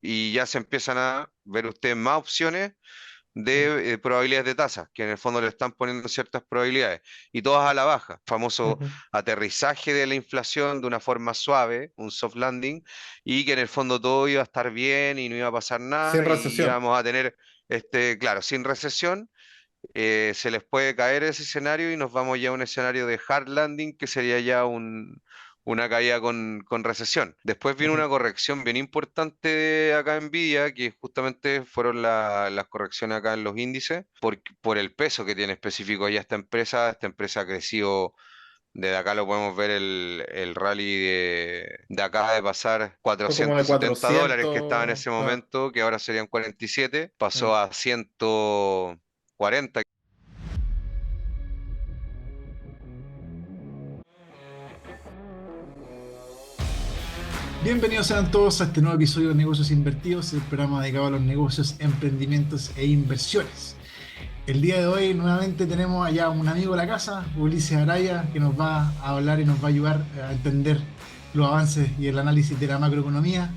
y ya se empiezan a ver ustedes más opciones Mm, de probabilidades de tasas, que en el fondo le están poniendo ciertas probabilidades, y todas a la baja. Famoso ujú. aterrizaje de la inflación de una forma suave, un soft landing, y que en el fondo todo iba a estar bien y no iba a pasar Sin nada y recesión. íbamos a tener, claro, sin recesión. Se les puede caer ese escenario y nos vamos ya a un escenario de hard landing, que sería ya una caída con recesión. Después viene Ujú. una corrección bien importante de acá en Nvidia, que justamente fueron las correcciones acá en los índices, por el peso que tiene específico ya esta empresa. Esta empresa ha crecido. Desde acá lo podemos ver el rally de acá de pasar Fue como de $470 que estaba en 400. ese momento, que ahora serían 47, pasó Mm. a 140. Bienvenidos sean todos a este nuevo episodio de Negocios Invertidos, el programa dedicado a los negocios, emprendimientos e inversiones. El día de hoy nuevamente tenemos allá un amigo de la casa, Ulises Araya, que nos va a hablar y nos va a ayudar a entender los avances y el análisis de la macroeconomía,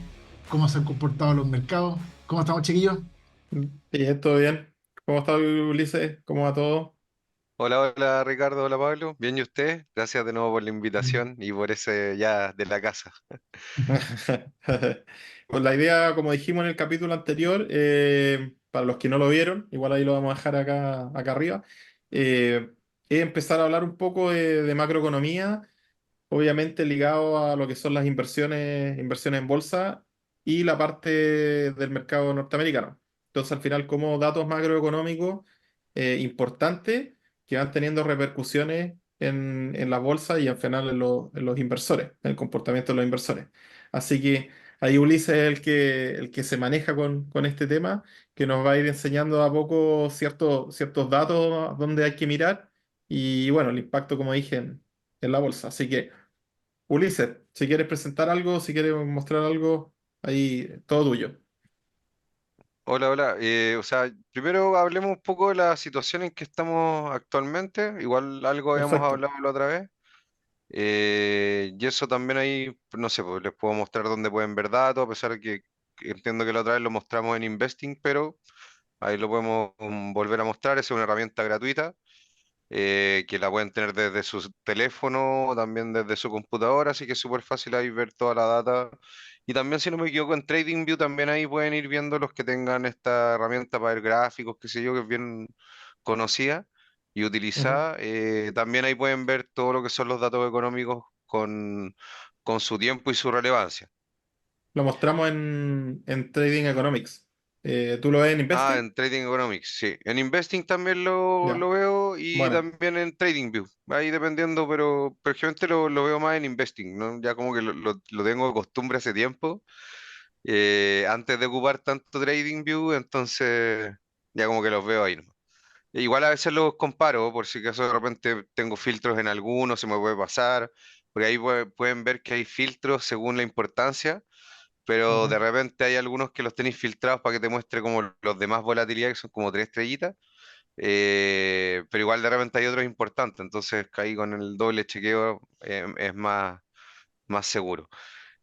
cómo se han comportado los mercados. ¿Cómo estamos, chiquillos? Bien, todo bien. ¿Cómo está Ulises? ¿Cómo va todo? Hola, hola Ricardo, hola Pablo. Bien, ¿y usted? Gracias de nuevo por la Mm. invitación y por ese ya de la casa. Pues la idea, como dijimos en el capítulo anterior, para los que no lo vieron, igual ahí lo vamos a dejar acá arriba, es empezar a hablar un poco de macroeconomía, obviamente ligado a lo que son las inversiones en bolsa y la parte del mercado norteamericano. Entonces, al final, como datos macroeconómicos importantes que van teniendo repercusiones en la bolsa y al final en los inversores, en el comportamiento de los inversores. Así que ahí Ulises es el que se maneja con este tema, que nos va a ir enseñando a poco ciertos datos donde hay que mirar y bueno, el impacto, como dije, en la bolsa. Así que Ulises, si quieres presentar algo, si quieres mostrar algo, ahí todo tuyo. Hola, hola. O sea, primero hablemos un poco de la situación en que estamos actualmente. Igual algo habíamos Perfecto. hablado la otra vez. Y eso también ahí, no sé, pues les puedo mostrar dónde pueden ver datos, a pesar de que entiendo que la otra vez lo mostramos en Investing, pero ahí lo podemos volver a mostrar. Es una herramienta gratuita, que la pueden tener desde su teléfono o también desde su computadora, así que es súper fácil ahí ver toda la data. Y también, si no me equivoco, en TradingView también ahí pueden ir viendo los que tengan esta herramienta para ver gráficos, qué sé yo, que es bien conocida y Ujú. utilizada. También ahí pueden ver todo lo que son los datos económicos con su tiempo y su relevancia. Lo mostramos en Trading Economics. ¿Tú lo ves en Ah, Investing? en Trading Economics, sí. En Investing también lo Ya. veo y Bueno, también en TradingView. Ahí dependiendo, pero generalmente lo veo más en Investing, ¿no? Ya como que lo tengo de costumbre hace tiempo, antes de ocupar tanto TradingView, entonces ya como que los veo ahí, ¿no? Igual a veces los comparo, por si acaso de repente tengo filtros en algunos, se me puede pasar, porque ahí pueden ver que hay filtros según la importancia, pero ujú. de repente hay algunos que los tenéis filtrados para que te muestre como los de más volatilidad, que son como tres estrellitas, pero igual de repente hay otros importantes, entonces ahí con el doble chequeo es más seguro.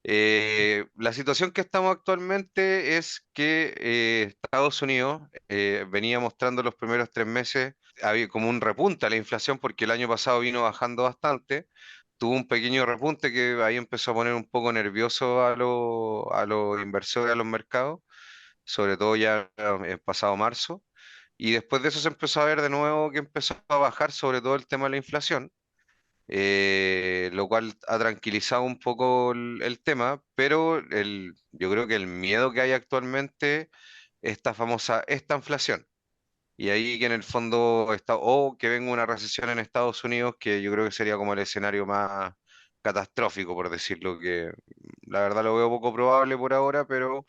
La situación que estamos actualmente es que Estados Unidos venía mostrando los primeros 3 meses, había como un repunte a la inflación porque el año pasado vino bajando bastante, tuvo un pequeño repunte que ahí empezó a poner un poco nervioso a los inversores, a los mercados, sobre todo ya en pasado marzo. Y después de eso se empezó a ver de nuevo que empezó a bajar sobre todo el tema de la inflación, lo cual ha tranquilizado un poco el tema, pero yo creo que el miedo que hay actualmente, esta famosa, esta inflación. Y ahí que en el fondo está, o que venga una recesión en Estados Unidos, que yo creo que sería como el escenario más catastrófico, por decirlo, que la verdad lo veo poco probable por ahora, pero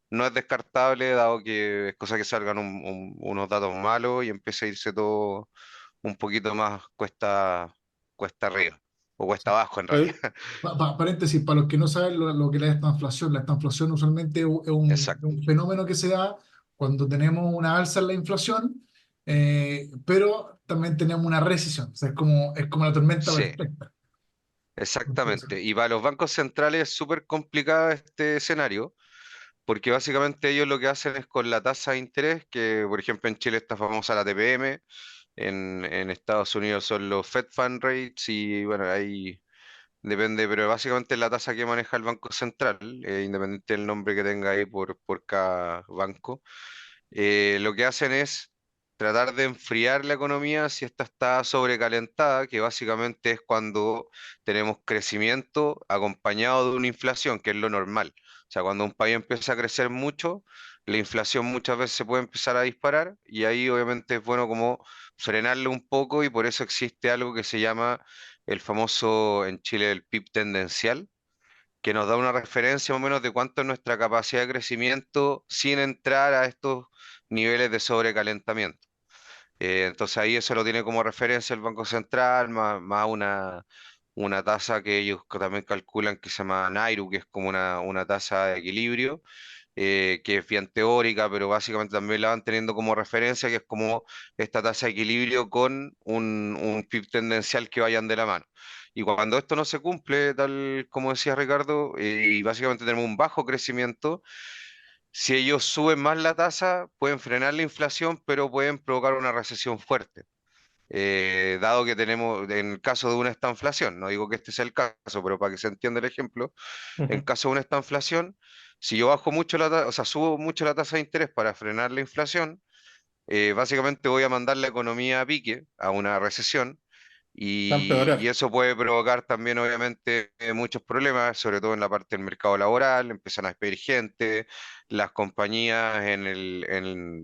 no es descartable, dado que es cosa que salgan unos datos malos y empiece a irse todo un poquito más cuesta arriba, o cuesta Sí. abajo en realidad. Oye, paréntesis, para los que no saben lo que es la estanflación usualmente es Exacto. un fenómeno que se da cuando tenemos una alza en la inflación, pero también tenemos una recesión. O sea, es como la tormenta Sí, perfecta. exactamente. Y para los bancos centrales es súper complicado este escenario, porque básicamente ellos lo que hacen es con la tasa de interés, que por ejemplo en Chile está famosa la TPM, en Estados Unidos son los Fed Fund Rates y bueno, ahí depende, pero básicamente es la tasa que maneja el Banco Central, independiente del nombre que tenga ahí por cada banco. Lo que hacen es tratar de enfriar la economía si esta está sobrecalentada, que básicamente es cuando tenemos crecimiento acompañado de una inflación, que es lo normal. O sea, cuando un país empieza a crecer mucho, la inflación muchas veces se puede empezar a disparar y ahí obviamente es bueno como frenarle un poco y por eso existe algo que se llama el famoso en Chile el PIB tendencial, que nos da una referencia más o menos de cuánto es nuestra capacidad de crecimiento sin entrar a estos niveles de sobrecalentamiento. Entonces ahí eso lo tiene como referencia el Banco Central, más una tasa que ellos también calculan que se llama Nairu, que es como una tasa de equilibrio, que es bien teórica, pero básicamente también la van teniendo como referencia, que es como esta tasa de equilibrio con un PIB tendencial que vayan de la mano. Y cuando esto no se cumple, tal como decía Ricardo, y básicamente tenemos un bajo crecimiento, si ellos suben más la tasa, pueden frenar la inflación, pero pueden provocar una recesión fuerte. Dado que tenemos, en el caso de una estanflación, no digo que este sea el caso, pero para que se entienda el ejemplo, en Ujú. caso de una estanflación, si yo bajo mucho la tasa, o sea, subo mucho la tasa de interés para frenar la inflación, básicamente voy a mandar la economía a pique, a una recesión, Va a y empeorar. eso puede provocar también, obviamente, muchos problemas, sobre todo en la parte del mercado laboral, empiezan a despedir gente, las compañías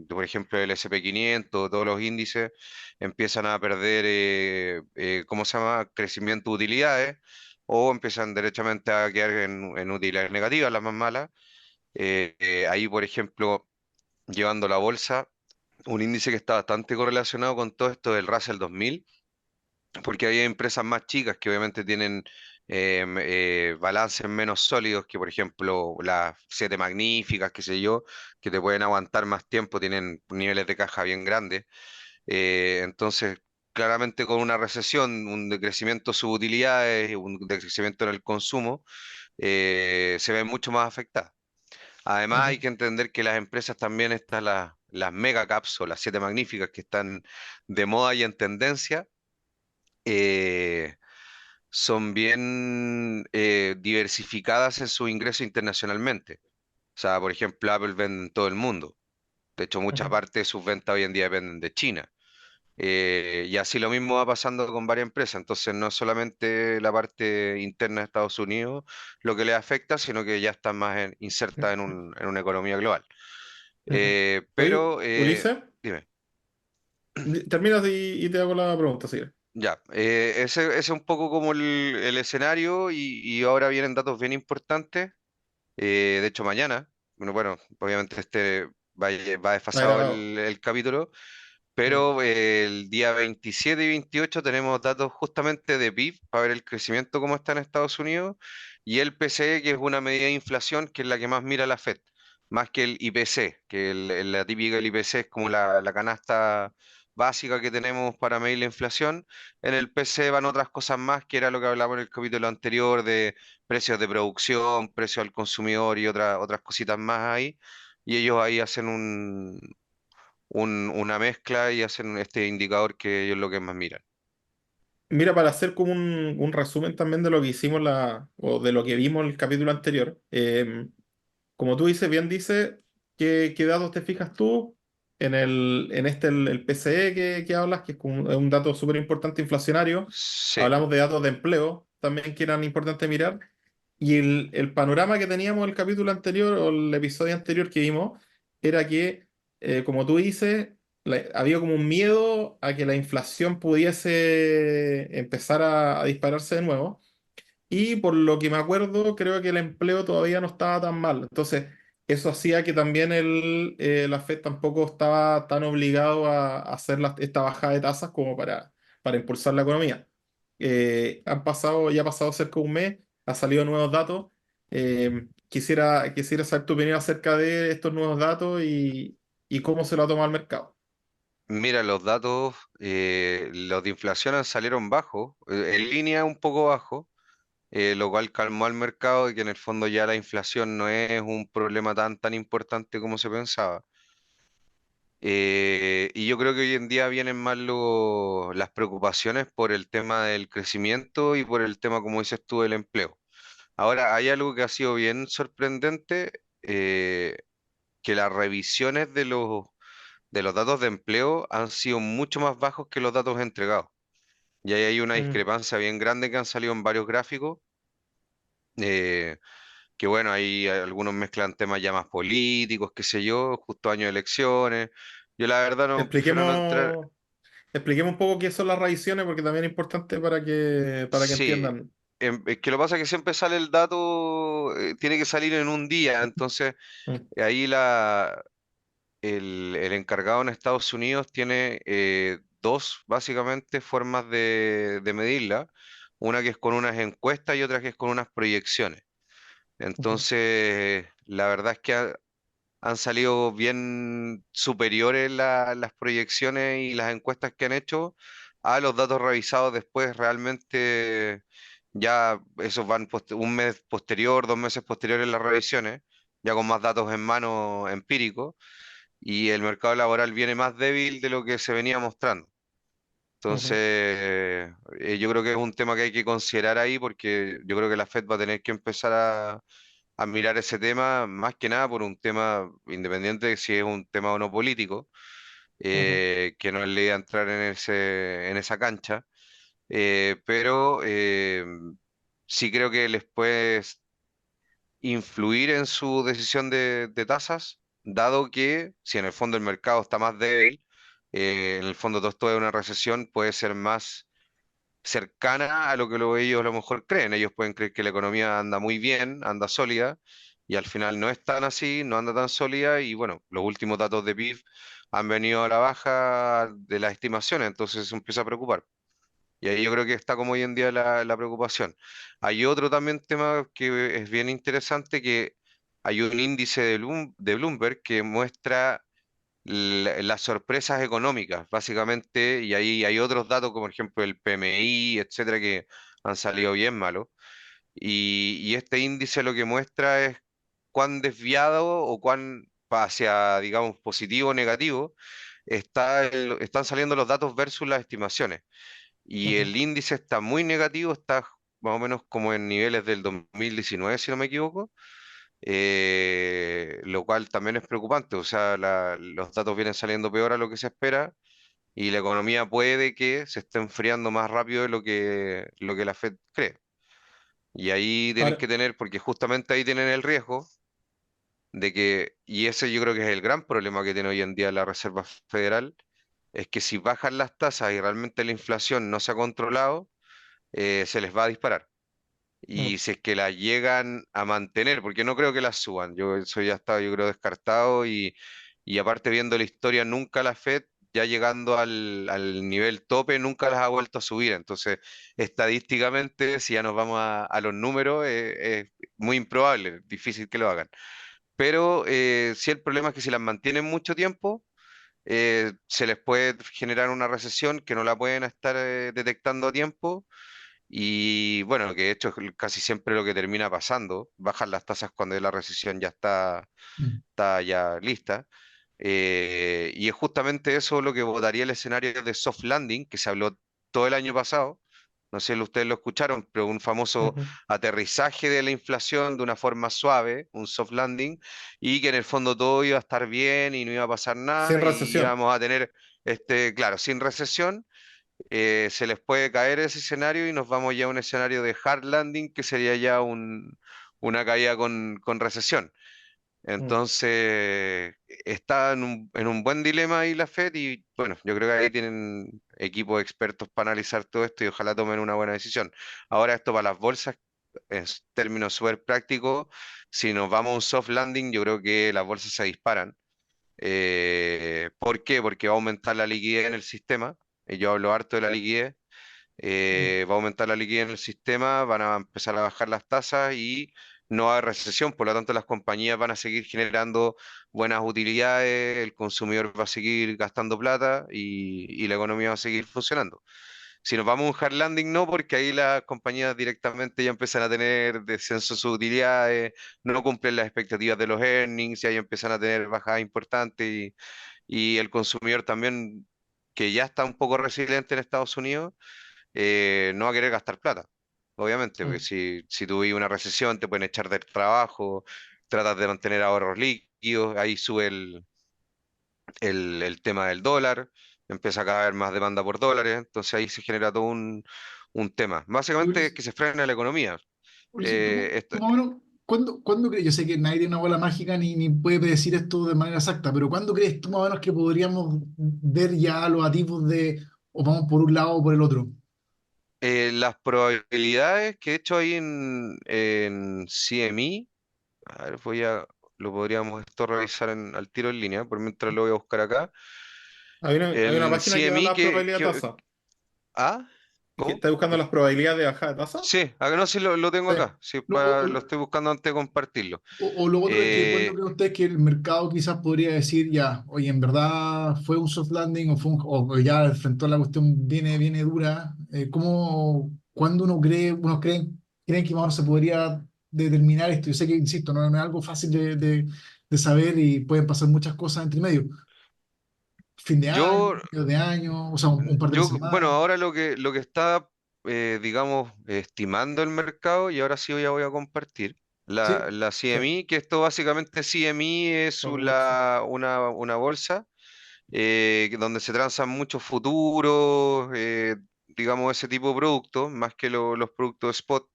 por ejemplo, el S&P 500 todos los índices, empiezan a perder, ¿cómo se llama?, crecimiento de utilidades, o empiezan derechamente a quedar en utilidades negativas, las más malas. Ahí, por ejemplo, llevando la bolsa, un índice que está bastante correlacionado con todo esto del Russell 2000 porque hay empresas más chicas que obviamente tienen balances menos sólidos que, por ejemplo, las siete magníficas, qué sé yo, que te pueden aguantar más tiempo, tienen niveles de caja bien grandes. Entonces, claramente con una recesión, un decrecimiento de sus utilidades, y un decrecimiento en el consumo, se ven mucho más afectadas. Además, hay Ujú. que entender que las empresas también están las mega caps o las siete magníficas que están de moda y en tendencia. eh, Son bien diversificadas en su ingreso internacionalmente. O sea, por ejemplo, Apple vende en todo el mundo. De hecho, mucha Ujú. parte de sus ventas hoy en día dependen de China. Y así lo mismo va pasando con varias empresas. Entonces, no es solamente la parte interna de Estados Unidos lo que les afecta, sino que ya están más insertas en una economía global. Ujú. Oye, Pero, Ulises, dime. terminas y te hago la pregunta, sí. Ya, ese es un poco como el escenario y ahora vienen datos bien importantes. De hecho, mañana, bueno, obviamente va Va desfasado grabado. el capítulo, Ujú. pero el día 27 y 28 tenemos datos justamente de PIB para ver el crecimiento cómo está en Estados Unidos y el PCE, que es una medida de inflación que es la que más mira la Fed, más que el IPC, que la típica del IPC es como la canasta básica que tenemos para medir la inflación. En el PCE van otras cosas más, que era lo que hablábamos en el capítulo anterior de precios de producción, precios al consumidor y otras cositas más ahí. Y ellos ahí hacen una mezcla y hacen este indicador que ellos lo que más miran. Mira, para hacer como un resumen también de lo que hicimos o de lo que vimos en el capítulo anterior, como tú dices, bien dices, ¿qué datos te fijas tú? El PCE que hablas, que es un dato súper importante inflacionario. Sí, Hablamos de datos de empleo también que eran importantes mirar. Y el panorama que teníamos en el capítulo anterior o el episodio anterior que vimos era que, como tú dices, había como un miedo a que la inflación pudiese empezar a dispararse de nuevo. Y por lo que me acuerdo, creo que el empleo todavía no estaba tan mal. Entonces, eso hacía que también la Fed tampoco estaba tan obligado a hacer esta bajada de tasas como para impulsar la economía. Ya ha pasado cerca de un mes, ha salido nuevos datos. Quisiera saber tu opinión acerca de estos nuevos datos y cómo se lo ha tomado el mercado. mira, los de inflación salieron bajos, en línea un poco bajo, lo cual calmó al mercado y que en el fondo ya la inflación no es un problema tan importante como se pensaba. Y yo creo que hoy en día vienen más las preocupaciones por el tema del crecimiento y por el tema, como dices tú, del empleo. Ahora, hay algo que ha sido bien sorprendente, que las revisiones de los datos de empleo han sido mucho más bajos que los datos entregados. Y ahí hay una Mm. discrepancia bien grande que han salido en varios gráficos, eh, que bueno, ahí algunos mezclan temas ya más políticos, qué sé yo, justo año de elecciones. Yo la verdad no prefiero no entrar. Expliquemos, expliquemos un poco qué son las revisiones, porque también es importante para que Sí, entiendan. es que lo pasa es que siempre sale el dato, tiene que salir en un día, entonces Mm, ahí el encargado en Estados Unidos tiene dos, básicamente, formas de medirla. Una que es con unas encuestas y otra que es con unas proyecciones. ujú, Entonces, la verdad es que han salido bien superiores las proyecciones y las encuestas que han hecho a los datos revisados después. Realmente ya esos van un mes posterior, 2 meses posteriores las revisiones, ya con más datos en mano empíricos, y el mercado laboral viene más débil de lo que se venía mostrando. ujú, Entonces, yo creo que es un tema que hay que considerar ahí porque yo creo que la Fed va a tener que empezar a mirar ese tema, más que nada por un tema independiente de si es un tema o no político, ujú. que no es la idea entrar en esa cancha, pero sí creo que les puede influir en su decisión de tasas, dado que si en el fondo el mercado está más débil, en el fondo todo esto de una recesión puede ser más cercana a lo que ellos a lo mejor creen. Ellos pueden creer que la economía anda muy bien, anda sólida, y al final no es tan así, no anda tan sólida, y bueno, los últimos datos de PIB han venido a la baja de las estimaciones, entonces eso empieza a preocupar. Y ahí yo creo que está como hoy en día la preocupación. Hay otro también tema que es bien interesante, que hay un índice de Bloomberg que muestra las sorpresas económicas, básicamente, y ahí hay otros datos como por ejemplo el PMI, etcétera, que han salido bien malos. Y este índice lo que muestra es cuán desviado o cuán hacia, digamos, positivo o negativo están saliendo los datos versus las estimaciones. Y Ujú. el índice está muy negativo, está más o menos como en niveles del 2019, si no me equivoco, lo cual también es preocupante. O sea, los datos vienen saliendo peor a lo que se espera y la economía puede que se esté enfriando más rápido de lo que la Fed cree. Y ahí tienen Ahora, que tener, porque justamente ahí tienen el riesgo de que, y ese yo creo que es el gran problema que tiene hoy en día la Reserva Federal, es que si bajan las tasas y realmente la inflación no se ha controlado, se les va a disparar. mm, Y si es que la llegan a mantener, porque no creo que las suban, yo eso ya está, yo creo, descartado, y aparte viendo la historia, nunca la Fed, ya llegando al nivel tope, nunca las ha vuelto a subir. Entonces, estadísticamente, si ya nos vamos a los números, es muy improbable, difícil que lo hagan. Pero sí, el problema es que si las mantienen mucho tiempo, se les puede generar una recesión que no la pueden estar detectando a tiempo, y bueno, que de hecho es casi siempre lo que termina pasando, bajan las tasas cuando la recesión ya Mm. está ya lista. Y es justamente eso lo que votaría el escenario de soft landing, que se habló todo el año pasado. No sé si ustedes lo escucharon, pero un famoso ujú. aterrizaje de la inflación de una forma suave, un soft landing, y que en el fondo todo iba a estar bien y no iba a pasar Sin nada y recesión. íbamos a tener, claro, sin recesión. Se les puede caer ese escenario y nos vamos ya a un escenario de hard landing, que sería ya una caída con recesión. Mm. Entonces, está en un buen dilema ahí la Fed, y bueno, yo creo que ahí tienen equipos expertos para analizar todo esto y ojalá tomen una buena decisión. Ahora, esto para las bolsas, en términos súper prácticos, si nos vamos a un soft landing, yo creo que las bolsas se disparan. ¿Por qué? Porque va a aumentar la liquidez en el sistema, y yo hablo harto de la liquidez. Mm. Va a aumentar la liquidez en el sistema, van a empezar a bajar las tasas y no va a haber recesión, por lo tanto las compañías van a seguir generando buenas utilidades, el consumidor va a seguir gastando plata y la economía va a seguir funcionando. Si nos vamos a un hard landing, no, porque ahí las compañías directamente ya empiezan a tener descenso en sus utilidades, no cumplen las expectativas de los earnings, y ahí empiezan a tener bajadas importantes y el consumidor también, que ya está un poco resiliente en Estados Unidos, no va a querer gastar plata, obviamente, porque Mm. si tú vives una recesión, te pueden echar del trabajo, tratas de mantener ahorros líquidos, ahí sube el tema del dólar, empieza a caer más demanda por dólares, entonces ahí se genera todo un tema. Y Básicamente es Ulises, que se frena la economía. Ulises, Esto, tú más o menos, ¿cuándo crees? Yo sé que nadie tiene una bola mágica ni puede predecir esto de manera exacta, pero ¿cuándo crees tú más o menos que podríamos ver ya los atisbos de o vamos por un lado o por el otro? las probabilidades que he hecho ahí en CME, a ver, lo podríamos esto revisar al tiro en línea, por mientras lo voy a buscar acá. Hay una En página que da CME la probabilidad de tasa. ¿ah? ¿Cómo? ¿Estás buscando las probabilidades de bajada de tasa? Sí, acá no, sí lo tengo Sí. acá, sí, No, lo estoy buscando antes de compartirlo. o lo otro es que cuando Eh, cree usted que el mercado quizás podría decir ya, oye, en verdad fue un soft landing o ya enfrentó la cuestión viene dura. ¿Cuándo creen que más o menos se podría determinar esto? Yo sé que, insisto, no es algo fácil de saber y pueden pasar muchas cosas entre medio. Fin de año, yo medio de año, o sea, un par de meses Bueno, más. ahora lo que está, digamos, estimando el mercado, y ahora sí ya voy a compartir, Sí, la sí. CME, que esto básicamente CME es Por bolsa. una bolsa donde se transan muchos futuros, digamos, ese tipo de productos, más que los productos spot.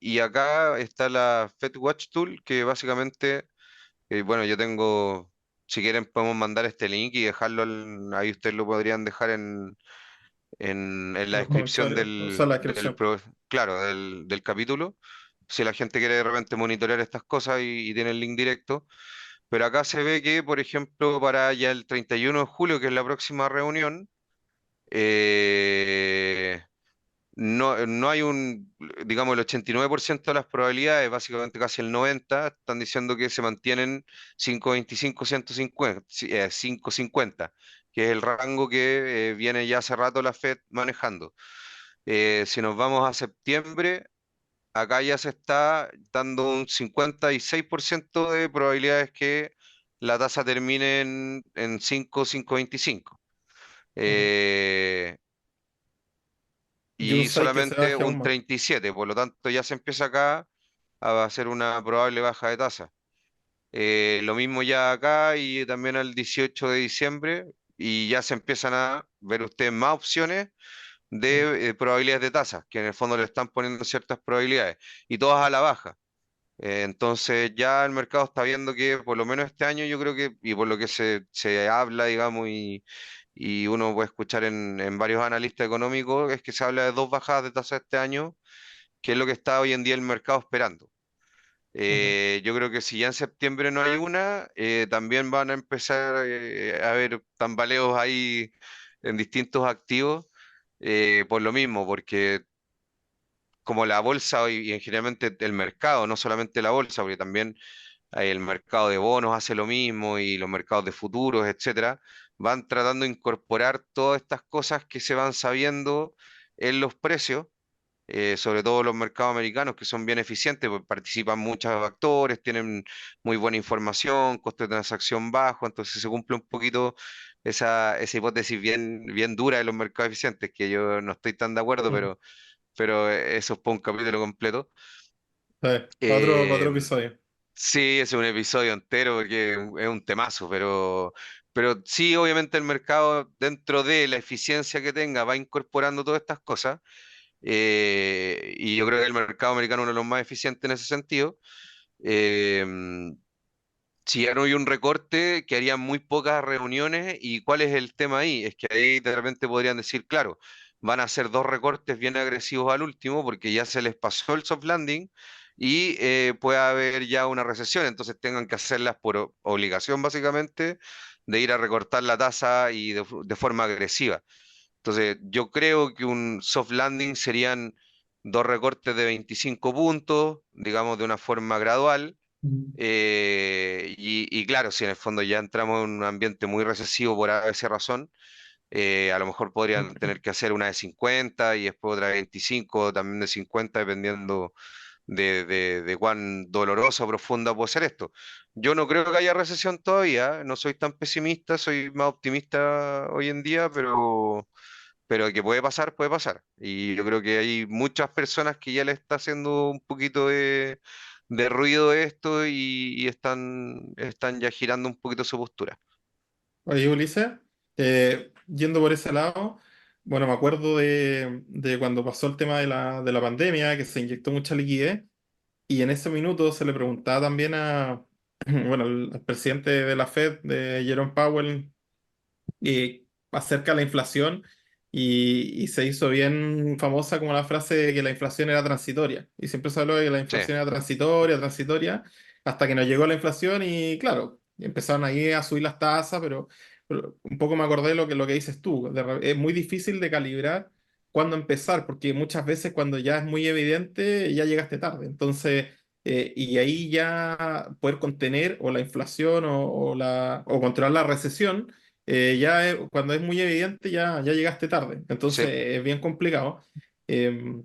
Y acá está la FedWatch Tool, que básicamente, bueno, yo tengo, si quieren podemos mandar este link y dejarlo, ahí ustedes lo podrían dejar en la En los descripción comentarios. Usa la descripción. claro, del capítulo, si la gente quiere de repente monitorear estas cosas y tiene el link directo. Pero acá se ve que, por ejemplo, para ya el 31 de julio, que es la próxima reunión, eh, no hay digamos, el 89% de las probabilidades, básicamente casi el 90%, están diciendo que se mantienen 5.25, 150, 5.50, que es el rango que viene ya hace rato la Fed manejando. Si nos vamos a septiembre, acá ya se está dando un 56% de probabilidades que la tasa termine en 5, 5.25. Mm. Eh, Y un y 6 que se solamente baje un aún más. 37, por lo tanto ya se empieza acá a hacer una probable baja de tasa. Lo mismo ya acá y también al 18 de diciembre, y ya se empiezan a ver ustedes más opciones Mm. de probabilidades de tasa, que en el fondo le están poniendo ciertas probabilidades, y todas a la baja. Entonces ya el mercado está viendo que por lo menos este año yo creo que, y por lo que se habla, digamos, y uno puede escuchar en varios analistas económicos, es que se habla de dos bajadas de tasa este año, que es lo que está hoy en día el mercado esperando. Ujú. Yo creo que si ya en septiembre no hay una, también van a empezar a haber tambaleos ahí en distintos activos, por lo mismo, porque como la bolsa y en generalmente el mercado, no solamente la bolsa, porque también el mercado de bonos hace lo mismo y los mercados de futuros, etcétera, van tratando de incorporar todas estas cosas que se van sabiendo en los precios, sobre todo los mercados americanos que son bien eficientes, pues participan muchos actores, tienen muy buena información, costo de transacción bajo, entonces se cumple un poquito esa hipótesis bien dura de los mercados eficientes, que yo no estoy tan de acuerdo, Mm. pero eso es para un capítulo completo. Sí, para otro Eh, episodio. sí, es un episodio entero porque es un temazo, pero sí, obviamente el mercado, dentro de la eficiencia que tenga, va incorporando todas estas cosas. Y yo creo que el mercado americano es uno de los más eficientes en ese sentido. Eh, si ya no hay un recorte, que harían muy pocas reuniones. ¿Y cuál es el tema ahí? Es que ahí de repente podrían decir, claro, van a hacer dos recortes bien agresivos al último porque ya se les pasó el soft landing y puede haber ya una recesión, entonces tengan que hacerlas por obligación básicamente de ir a recortar la tasa y de forma agresiva. Entonces, yo creo que un soft landing serían dos recortes de 25 puntos, digamos, de una forma gradual. Mm. Y claro, si en el fondo ya entramos en un ambiente muy recesivo por esa razón, A lo mejor podrían tener que hacer una de 50 y después otra de 25, también de 50, dependiendo de cuán dolorosa o profunda puede ser esto. Yo no creo que haya recesión todavía, no soy tan pesimista, soy más optimista hoy en día, pero que puede pasar, puede pasar. Y yo creo que hay muchas personas que ya le está haciendo un poquito de ruido esto y están ya girando un poquito su postura. Oye, Ulises, yendo por ese lado, bueno, me acuerdo de cuando pasó el tema de la pandemia, que se inyectó mucha liquidez, y en ese minuto se le preguntaba también bueno, al presidente de la Fed, de Jerome Powell, acerca de la inflación, y se hizo bien famosa como la frase de que la inflación era transitoria. Y siempre se habló de que la Sí, inflación era transitoria, transitoria, hasta que nos llegó la inflación y claro, empezaron ahí a subir las tasas, pero un poco me acordé de lo que dices tú. Es muy difícil de calibrar cuándo empezar, porque muchas veces cuando ya es muy evidente, ya llegaste tarde. Entonces... y ahí ya poder contener o la inflación o controlar la recesión cuando es muy evidente ya llegaste tarde. sí. Entonces es bien complicado. Eh,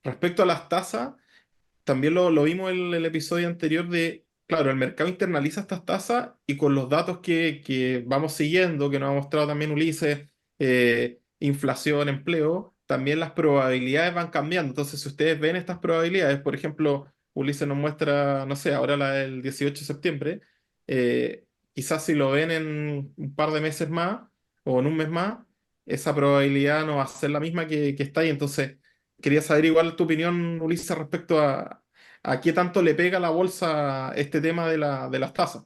Respecto a las tasas, también lo vimos en el episodio anterior claro, el mercado internaliza estas tasas y con los datos que vamos siguiendo, que nos ha mostrado también Ulises, inflación, empleo, también las probabilidades van cambiando. Entonces, si ustedes ven estas probabilidades, por ejemplo, Ulises nos muestra, no sé, ahora la del 18 de septiembre, eh, quizás si lo ven en un par de meses más o en un mes más, esa probabilidad no va a ser la misma que está ahí. Entonces, quería saber igual tu opinión, Ulises, respecto a qué tanto le pega a la bolsa este tema de las tasas.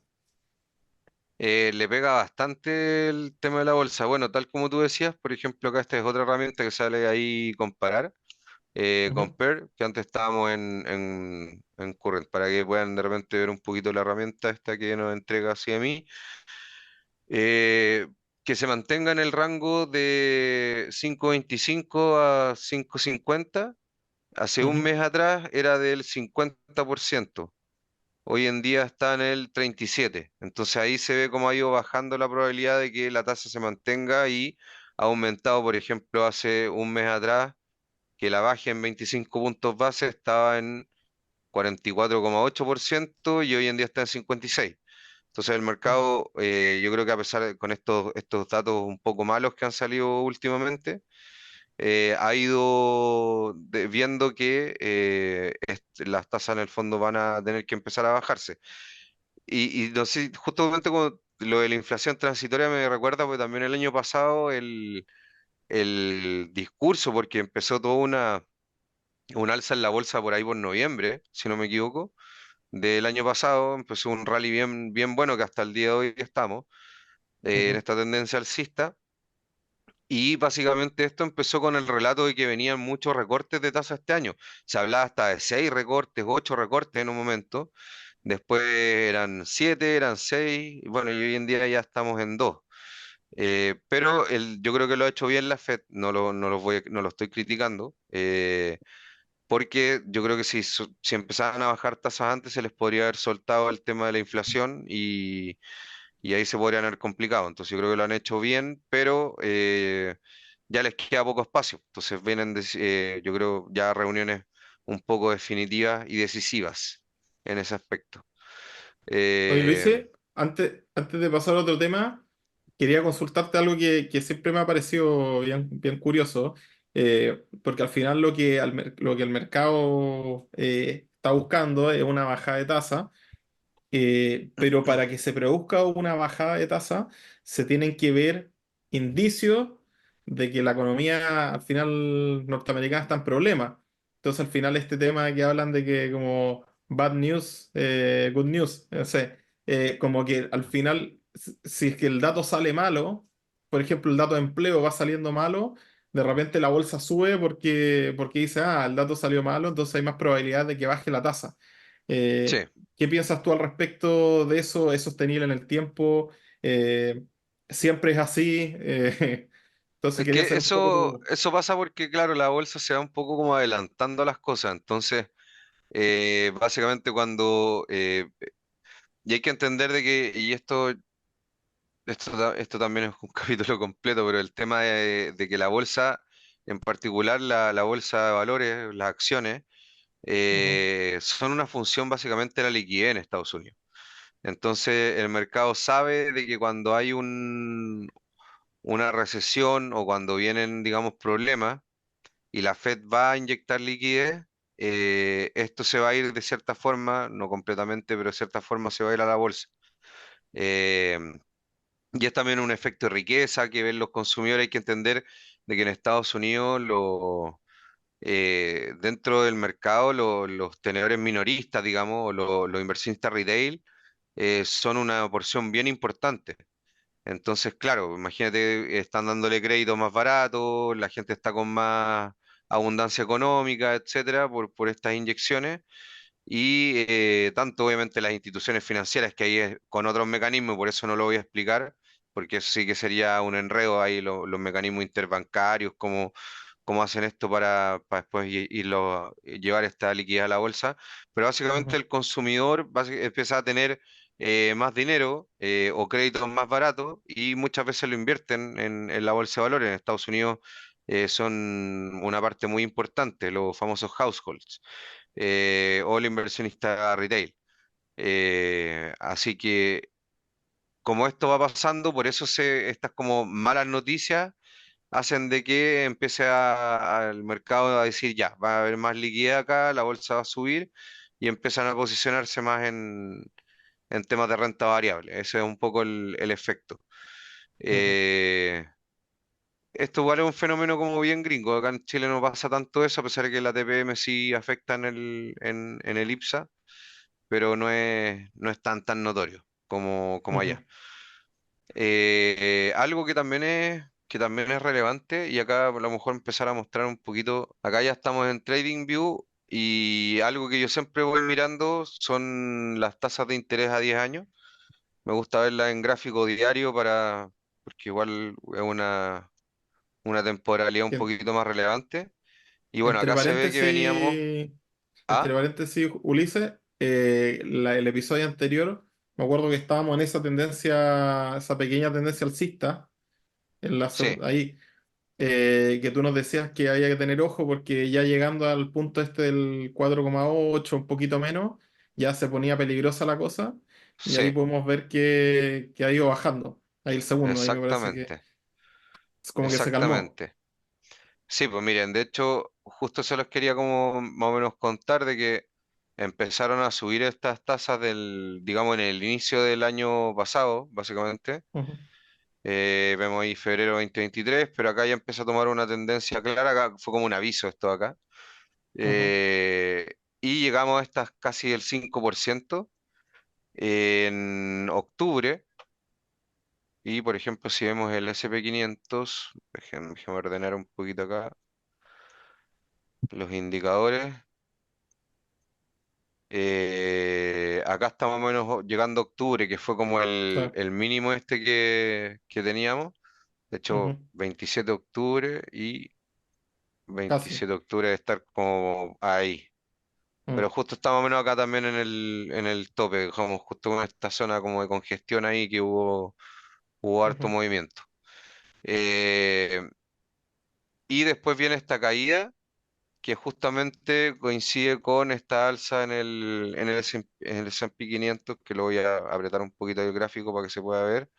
Le pega bastante el tema de la bolsa. Bueno, tal como tú decías, por ejemplo, acá esta es otra herramienta que sale ahí comparar, Ujú, Compare, que antes estábamos en Current, para que puedan de repente ver un poquito la herramienta esta que nos entrega así a mí. eh, que se mantenga en el rango de 5.25 a 5.50. Hace un ujú, mes atrás era del 50%. Hoy en día está en el 37. Entonces ahí se ve cómo ha ido bajando la probabilidad de que la tasa se mantenga y ha aumentado, por ejemplo, hace un mes atrás, que la baja en 25 puntos base estaba en 44,8% y hoy en día está en 56. Entonces el mercado, yo creo que a pesar de con estos datos un poco malos que han salido últimamente, ha ido viendo que las tasas en el fondo van a tener que empezar a bajarse. Y no sé, justamente como lo de la inflación transitoria me recuerda, porque también el año pasado el discurso, porque empezó toda un alza en la bolsa por ahí por noviembre, si no me equivoco, del año pasado, empezó un rally bien, bien bueno que hasta el día de hoy estamos en ujú. esta tendencia alcista. Y básicamente esto empezó con el relato de que venían muchos recortes de tasa este año. Se hablaba hasta de 6 recortes, 8 recortes en un momento. Después eran 7, eran 6. Y bueno, y hoy en día ya estamos en 2. Pero yo creo que lo ha hecho bien la Fed, no lo estoy criticando, porque yo creo que si empezaban a bajar tasas antes se les podría haber soltado el tema de la inflación y ahí se podrían haber complicado. Entonces yo creo que lo han hecho bien, pero ya les queda poco espacio. Entonces vienen, yo creo, ya reuniones un poco definitivas y decisivas en ese aspecto. Oye, Eh, Luis, antes de pasar a otro tema, quería consultarte algo que siempre me ha parecido bien curioso, porque al final lo que el mercado está buscando es una bajada de tasa. Pero para que se produzca una bajada de tasa, se tienen que ver indicios de que la economía al final norteamericana está en problemas. Entonces, al final, este tema que hablan de que como bad news, good news, no sé, como que al final, si es que el dato sale malo, por ejemplo, el dato de empleo va saliendo malo, de repente la bolsa sube porque dice, el dato salió malo, entonces hay más probabilidad de que baje la tasa. sí, Eh, ¿Qué piensas tú al respecto de eso? ¿Es sostenible en el tiempo? Eh, ¿Siempre es así? Entonces es quería que hacer un poco eso, tu... eso pasa porque, claro, la bolsa se va un poco como adelantando a las cosas. Entonces, básicamente y hay que entender de que, y esto esto también es un capítulo completo, pero el tema de que la bolsa, en particular la bolsa de valores, las acciones, Ujú, son una función básicamente de la liquidez en Estados Unidos. Entonces, el mercado sabe de que cuando hay una recesión o cuando vienen, digamos, problemas y la Fed va a inyectar liquidez, esto se va a ir de cierta forma, no completamente, pero de cierta forma se va a ir a la bolsa. Eh, y es también un efecto de riqueza que ven los consumidores. Hay que entender de que en Estados Unidos dentro del mercado los tenedores minoristas, digamos, o los inversionistas retail, son una porción bien importante. Entonces, claro, imagínate, están dándole crédito más barato, la gente está con más abundancia económica, etcétera, por estas inyecciones. Y tanto obviamente las instituciones financieras, que ahí es con otros mecanismos, por eso no lo voy a explicar, porque eso sí que sería un enredo ahí, los mecanismos interbancarios, cómo hacen esto para después llevar esta liquidez a la bolsa. Pero básicamente ujú, el consumidor empieza a tener más dinero o créditos más baratos y muchas veces lo invierten en la bolsa de valores. En Estados Unidos son una parte muy importante, los famosos households o el inversionista retail. Así que como esto va pasando, por eso estas como malas noticias hacen de que empiece al mercado a decir ya, va a haber más liquidez acá, la bolsa va a subir y empiezan a posicionarse más en temas de renta variable. Ese es un poco el efecto. ujú. Eh, Esto igual es un fenómeno como bien gringo. Acá en Chile no pasa tanto eso, a pesar de que la TPM sí afecta en el IPSA, pero no es tan notorio como Ujú, allá. Algo que también es relevante, y acá a lo mejor empezar a mostrar un poquito, acá ya estamos en TradingView, y algo que yo siempre voy mirando son las tasas de interés a 10 años. Me gusta verlas en gráfico diario porque igual es una temporalidad un Que poquito más relevante. Y bueno, Entre acá se ve que veníamos paréntesis, entre a... paréntesis, Ulises, el episodio anterior, me acuerdo que estábamos en esa tendencia, esa pequeña tendencia alcista, Sí, ahí, que tú nos decías que había que tener ojo porque ya llegando al punto este del 4,8 un poquito menos, ya se ponía peligrosa la cosa, y ahí sí, podemos ver que ha ido bajando. Ahí el segundo, ahí me parece que exactamente, es como que se calmó. exactamente. Sí, pues miren, de hecho, justo se los quería como más o menos contar de que empezaron a subir estas tasas digamos, en el inicio del año pasado, básicamente. Ujú, Vemos ahí febrero 2023, pero acá ya empieza a tomar una tendencia clara, acá fue como un aviso esto acá. ujú, Y llegamos a estas casi el 5% en octubre. Y por ejemplo, si vemos el SP 500, déjenme ordenar un poquito acá los indicadores. Acá está más o menos llegando octubre, que fue como sí, el mínimo este que teníamos. De ujú, hecho, 27 de octubre y casi. 27 de octubre de estar como ahí. Mm, Pero justo está más o menos acá también en el tope, como justo en esta zona como de congestión ahí que hubo harto ujú, movimiento. Eh, y después viene esta caída que justamente coincide con esta alza en el S&P 500, que lo voy a apretar un poquito el gráfico para que se pueda ver,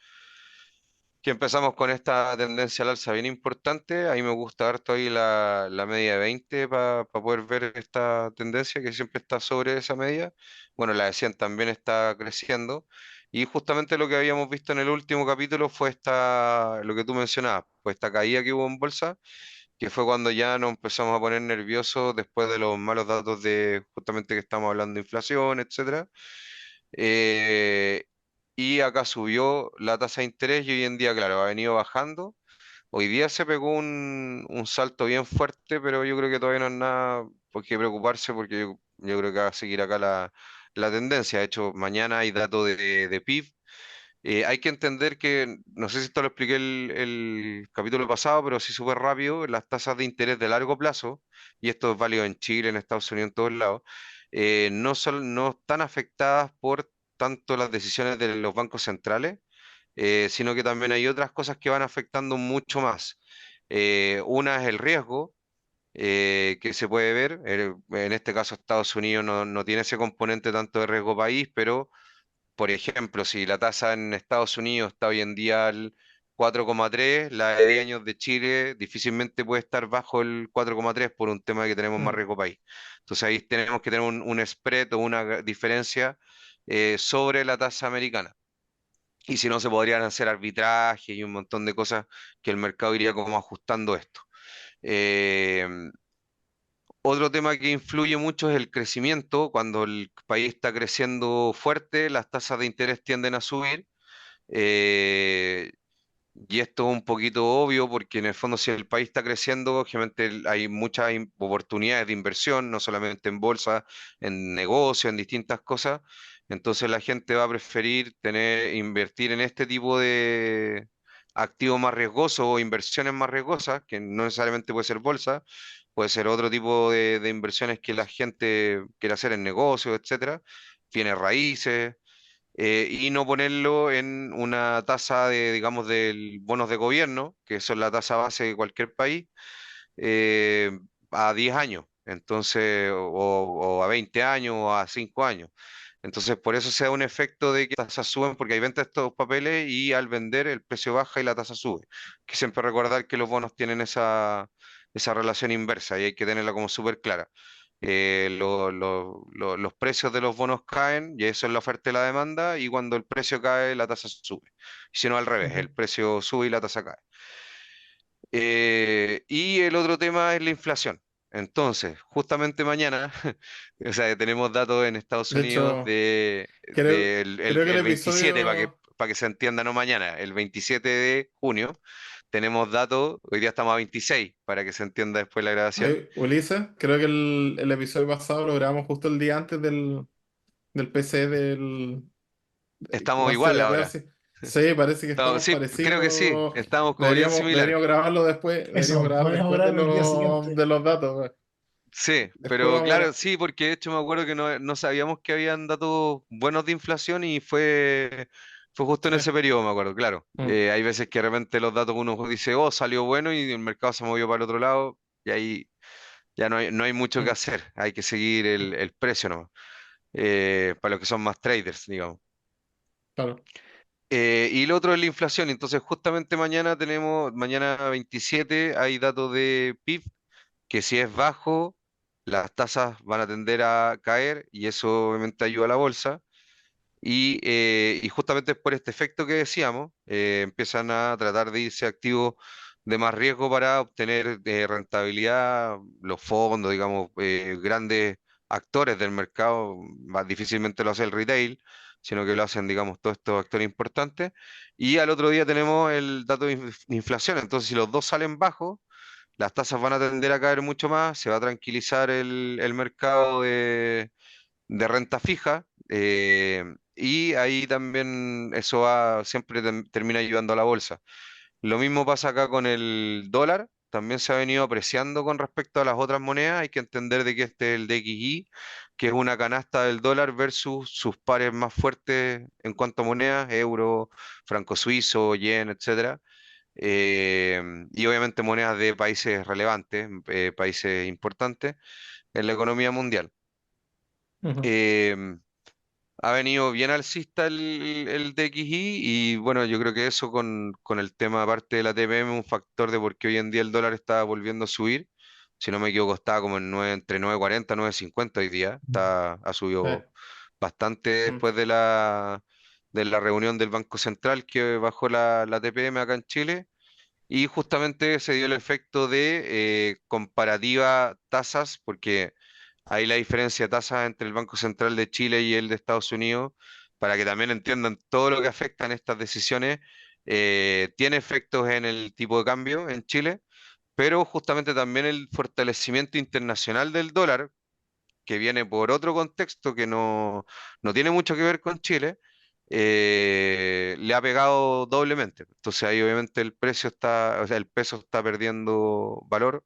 que empezamos con esta tendencia al alza bien importante. Ahí me gusta harto ahí la media de 20 para poder ver esta tendencia que siempre está sobre esa media. Bueno, la de 100 también está creciendo. Y justamente lo que habíamos visto en el último capítulo fue lo que tú mencionabas, pues esta caída que hubo en bolsa, que fue cuando ya nos empezamos a poner nerviosos después de los malos datos de justamente que estamos hablando de inflación, etcétera. Eh, y acá subió la tasa de interés y hoy en día, claro, ha venido bajando. Hoy día se pegó un salto bien fuerte, pero yo creo que todavía no es nada por qué preocuparse porque yo creo que va a seguir acá la tendencia. De hecho, mañana hay datos de PIB. Hay que entender que, no sé si esto lo expliqué el capítulo pasado, pero sí súper rápido, las tasas de interés de largo plazo, y esto es válido en Chile, en Estados Unidos, en todos lados, no están afectadas por tanto las decisiones de los bancos centrales, sino que también hay otras cosas que van afectando mucho más. Una es el riesgo que se puede ver. En este caso, Estados Unidos no tiene ese componente tanto de riesgo país, pero, por ejemplo, si la tasa en Estados Unidos está hoy en día al 4,3, la de 10 años de Chile difícilmente puede estar bajo el 4,3 por un tema de que tenemos más Mm, riesgo país. Entonces ahí tenemos que tener un spread o una diferencia sobre la tasa americana. Y si no, se podrían hacer arbitraje y un montón de cosas que el mercado iría como ajustando esto. Eh, Otro tema que influye mucho es el crecimiento. Cuando el país está creciendo fuerte, las tasas de interés tienden a subir. Eh, y esto es un poquito obvio porque en el fondo si el país está creciendo, obviamente hay muchas oportunidades de inversión, no solamente en bolsa, en negocio, en distintas cosas. Entonces la gente va a preferir invertir en este tipo de activos más riesgosos o inversiones más riesgosas, que no necesariamente puede ser bolsa, puede ser otro tipo de inversiones que la gente quiere hacer en negocios, etcétera, bienes raíces y no ponerlo en una tasa de, digamos, de bonos de gobierno, que son la tasa base de cualquier país, eh, a 10 años, entonces, o a 20 años, o a 5 años. Entonces, por eso se da un efecto de que las tasas suben, porque hay venta de estos papeles y al vender el precio baja y la tasa sube. Que siempre recordar que los bonos tienen esa relación inversa y hay que tenerla como súper clara. Los precios de los bonos caen y eso es la oferta y la demanda y cuando el precio cae la tasa sube. Si no al revés, ujú. el precio sube y la tasa cae. Y el otro tema es la inflación. Entonces, justamente mañana, o sea, tenemos datos en Estados De Unidos hecho, creo, del creo que el el 27, episodio, para que se entienda, no mañana, el 27 de junio, tenemos datos, hoy día estamos a 26, para que se entienda después la grabación. oye, Ulises, creo que el episodio pasado lo grabamos justo el día antes del PC Estamos ¿cómo se igual llama? ahora. Sí, sí, parece que estamos Sí, creo que sí, parecidos. estamos como bien similar. Deberíamos Eso, grabar podríamos después hablar el día siguiente. de los datos. Pues. Sí, Después pero vamos a claro, grabar. sí, porque de hecho me acuerdo que no sabíamos que habían datos buenos de inflación y fue justo en Sí. ese periodo, me acuerdo, claro. Mm, Hay veces que de repente los datos uno dice, oh, salió bueno y el mercado se movió para el otro lado y ahí ya no hay mucho que mm, hacer, hay que seguir mm, el precio nomás, para los que son más traders, digamos. claro. Y lo otro es la inflación, entonces justamente mañana 27 hay datos de PIB que si es bajo, las tasas van a tender a caer y eso obviamente ayuda a la bolsa. Y justamente por este efecto que decíamos, empiezan a tratar de irse activos de más riesgo para obtener rentabilidad, los fondos, digamos, grandes actores del mercado, más difícilmente lo hace el retail, sino que lo hacen, digamos, todos estos actores importantes. Y al otro día tenemos el dato de inflación, entonces si los dos salen bajos, las tasas van a tender a caer mucho más, se va a tranquilizar el mercado de renta fija y ahí también eso siempre termina ayudando a la bolsa. Lo mismo pasa acá con el dólar, también se ha venido apreciando con respecto a las otras monedas, hay que entender de que este es el DXY, que es una canasta del dólar versus sus pares más fuertes en cuanto a monedas, euro, franco suizo, yen, etcétera y obviamente monedas de países relevantes, países importantes en la economía mundial. Ujú. Em, Ha venido bien alcista el DXY y bueno, yo creo que eso con el tema aparte de la TPM, un factor de por qué hoy en día el dólar está volviendo a subir. Si no me equivoco, estaba como entre 9,40 y 9,50 hoy día. Ha subido bastante Mm, después de la reunión del Banco Central que bajó la TPM acá en Chile. Y justamente se dio el efecto de comparativa tasas, porque hay la diferencia de tasas entre el Banco Central de Chile y el de Estados Unidos, para que también entiendan todo lo que afecta en estas decisiones, tiene efectos en el tipo de cambio en Chile, pero justamente también el fortalecimiento internacional del dólar, que viene por otro contexto que no tiene mucho que ver con Chile, le ha pegado doblemente. Entonces ahí obviamente el precio está, o sea, el peso está perdiendo valor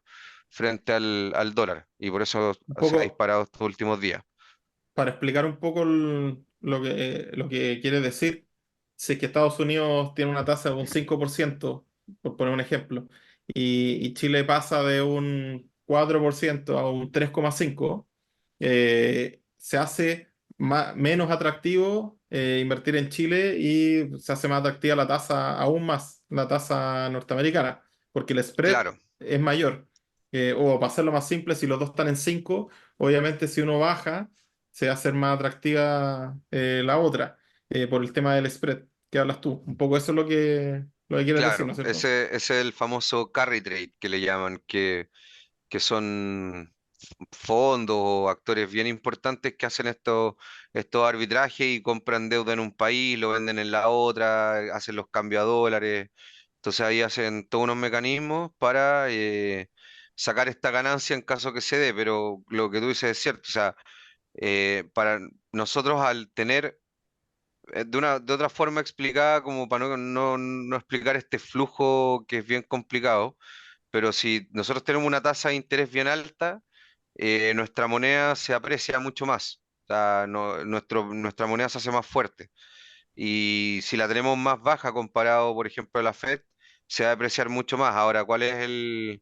frente al dólar y por eso un se ha poco, disparado estos últimos días. para explicar un poco lo que quiere decir. si es que Estados Unidos tiene una tasa de un 5%, por poner un ejemplo, y Chile pasa de un 4% a un 3,5%, se hace menos atractivo invertir en Chile y se hace más atractiva la tasa, aún más, la tasa norteamericana, porque el spread Claro, es mayor. O para hacerlo más simple, si los dos están en 5, obviamente si uno baja, se va a hacer más atractiva la otra por el tema del spread que hablas tú. Un poco eso es lo que quieres decir, ¿no es claro. cierto? Ese es el famoso carry trade que le llaman, que son fondos o actores bien importantes que hacen estos arbitrajes y compran deuda en un país, lo venden en la otra, hacen los cambios a dólares. Entonces ahí hacen todos unos mecanismos para sacar esta ganancia en caso que se dé, pero lo que tú dices es cierto, o sea, para nosotros al tener de otra forma explicada, como para no explicar este flujo que es bien complicado, pero si nosotros tenemos una tasa de interés bien alta, nuestra moneda se aprecia mucho más. O sea, nuestra moneda se hace más fuerte. Y si la tenemos más baja comparado, por ejemplo, a la Fed, se va a apreciar mucho más. Ahora, ¿cuál es el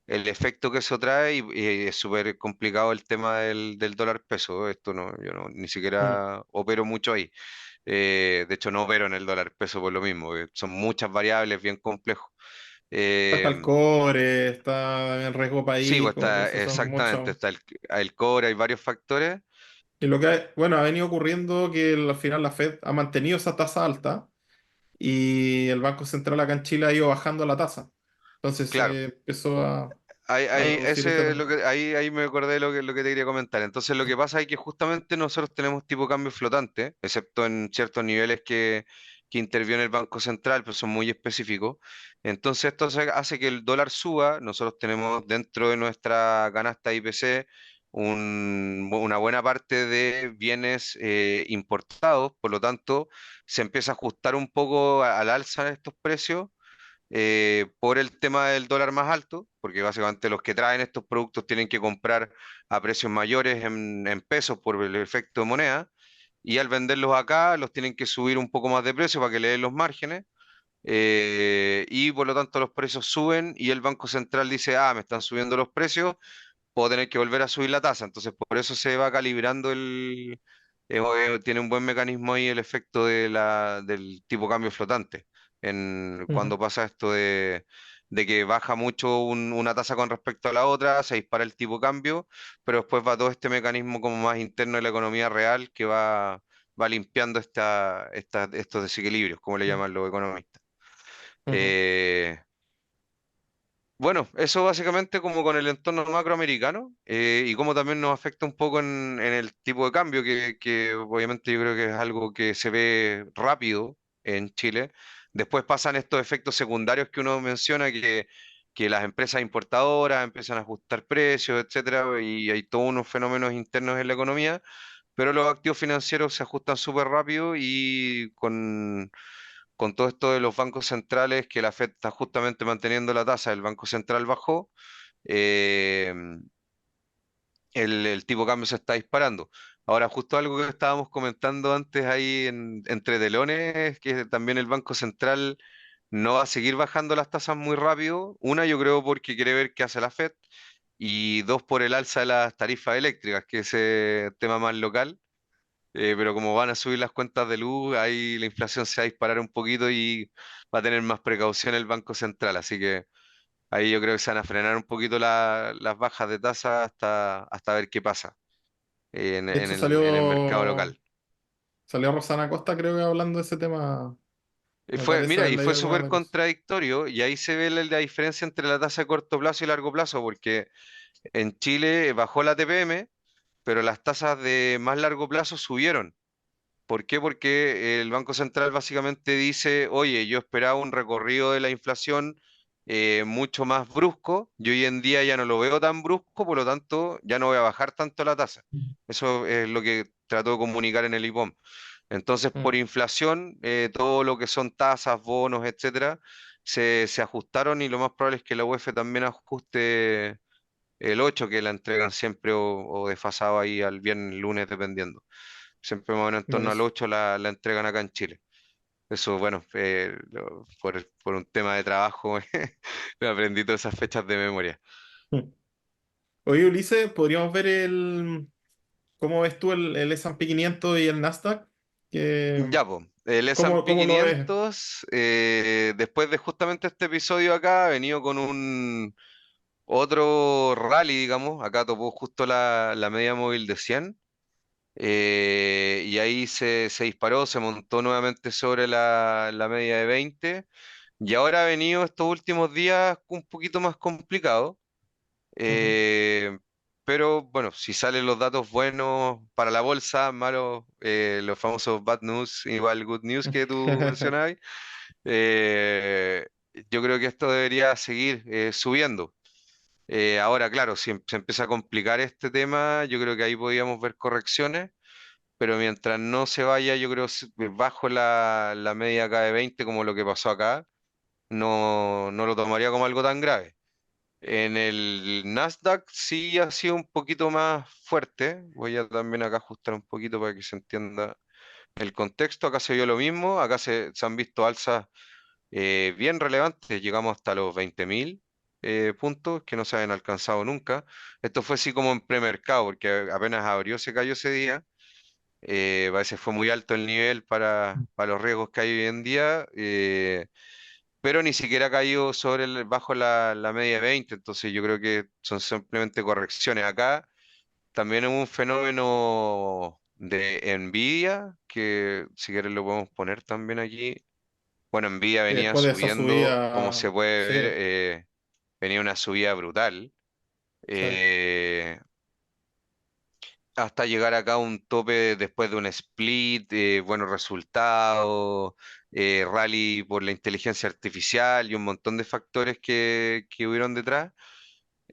efecto que eso trae? Y es súper complicado el tema del dólar peso. Esto no, yo no, ni Mm. siquiera opero mucho ahí. De hecho, no opero en el dólar peso por lo mismo. Son muchas variables, bien complejo. Está Eh, el cobre, está el riesgo sí, país, pues como que está esos son exactamente, muchos. está el cobre, hay varios factores. Y lo que, bueno, ha venido ocurriendo que al final la Fed ha mantenido esa tasa alta y el Banco Central acá en Chile ha ido bajando la tasa. Entonces Claro, empezó a producir este ese es tema. lo que, ahí me acordé de lo que te quería comentar. Entonces, lo que pasa es que justamente nosotros tenemos tipo de cambio flotante, excepto en ciertos niveles que interviene el Banco Central, pero son muy específicos. Entonces, hace que el dólar suba. Nosotros tenemos dentro de nuestra canasta IPC una buena parte de bienes importados, por lo tanto, se empieza a ajustar un poco al alza estos precios por el tema del dólar más alto, porque básicamente los que traen estos productos tienen que comprar a precios mayores en pesos por el efecto de moneda, y al venderlos acá los tienen que subir un poco más de precio para que le den los márgenes, y por lo tanto los precios suben y el Banco Central dice, ah, me están subiendo los precios, puedo tener que volver a subir la tasa. Entonces por eso se va calibrando tiene un buen mecanismo ahí el efecto del tipo cambio flotante. Ujú, Cuando pasa esto de que baja mucho una tasa con respecto a la otra, se dispara el tipo cambio, pero después va todo este mecanismo como más interno de la economía real que va limpiando estos desequilibrios, como le llaman los economistas. ujú. Eh, bueno, eso básicamente como con el entorno macroamericano y cómo también nos afecta un poco en el tipo de cambio, que obviamente yo creo que es algo que se ve rápido en Chile. Después pasan estos efectos secundarios que uno menciona, que las empresas importadoras empiezan a ajustar precios, etcétera, y hay todos unos fenómenos internos en la economía, pero los activos financieros se ajustan súper rápido y con todo esto de los bancos centrales, que la Fed está justamente manteniendo la tasa, el Banco Central bajó, eh, el tipo de cambio se está disparando. Ahora, justo algo que estábamos comentando antes ahí entre telones, es que también el Banco Central no va a seguir bajando las tasas muy rápido. Una, yo creo porque quiere ver qué hace la Fed, y dos, por el alza de las tarifas eléctricas, que es ese tema más local. Pero como van a subir las cuentas de luz, ahí la inflación se va a disparar un poquito y va a tener más precaución el Banco Central. Así que ahí yo creo que se van a frenar un poquito las bajas de tasa hasta ver qué pasa De hecho, en el mercado local. salió Rosana Costa, creo que hablando de ese tema. Me parece Mira, haber y fue leído algo súper de cosas. contradictorio, y ahí se ve la diferencia entre la tasa de corto plazo y largo plazo, porque en Chile bajó la TPM, pero las tasas de más largo plazo subieron. ¿Por qué? Porque el Banco Central básicamente dice, oye, yo esperaba un recorrido de la inflación mucho más brusco, y hoy en día ya no lo veo tan brusco, por lo tanto ya no voy a bajar tanto la tasa. Eso es lo que trató de comunicar en el IPOM. Entonces, por Mm, inflación, todo lo que son tasas, bonos, etcétera, se ajustaron, y lo más probable es que la UEF también ajuste el 8 que la entregan siempre, o desfasado ahí al viernes, lunes, dependiendo. Siempre más o menos en torno al buenísimo. 8 la entregan acá en Chile. Eso, bueno, por un tema de trabajo me aprendí todas esas fechas de memoria. Oye, Ulises, podríamos ver ¿cómo ves tú el S&P 500 y el Nasdaq? Que, Ya, pues, el S&P ¿cómo lo ves? 500, después de justamente este episodio acá, ha venido con un otro rally, digamos. Acá topó justo la media móvil de 100. Y ahí se disparó, se montó nuevamente sobre la media de 20. Y ahora ha venido estos últimos días un poquito más complicado. Ujú. eh, pero bueno, si salen los datos buenos para la bolsa, malos, los famosos bad news, igual good news que tú mencionabas, eh, yo creo que esto debería seguir subiendo. Ahora, claro, si se empieza a complicar este tema, yo creo que ahí podríamos ver correcciones, pero mientras no se vaya, yo creo, bajo la media acá de 20, como lo que pasó acá, no lo tomaría como algo tan grave. En el Nasdaq sí ha sido un poquito más fuerte. Voy a también acá ajustar un poquito para que se entienda el contexto. Acá se vio lo mismo, acá se han visto alzas bien relevantes, llegamos hasta los 20.000 puntos que no se habían alcanzado nunca. Esto fue así como en premercado, porque apenas abrió, se cayó ese día. Parece que fue muy alto el nivel para los riesgos que hay hoy en día, pero ni siquiera ha caído bajo la media de 20, entonces yo creo que son simplemente correcciones. Acá también hubo un fenómeno de Nvidia, que si quieres lo podemos poner también aquí. Bueno, Nvidia Y venía después de esa subiendo, como se subida, puede sí, ver, venía una subida brutal, sí. eh, hasta llegar acá a un tope después de un split, buenos resultados, rally por la inteligencia artificial y un montón de factores que hubieron detrás.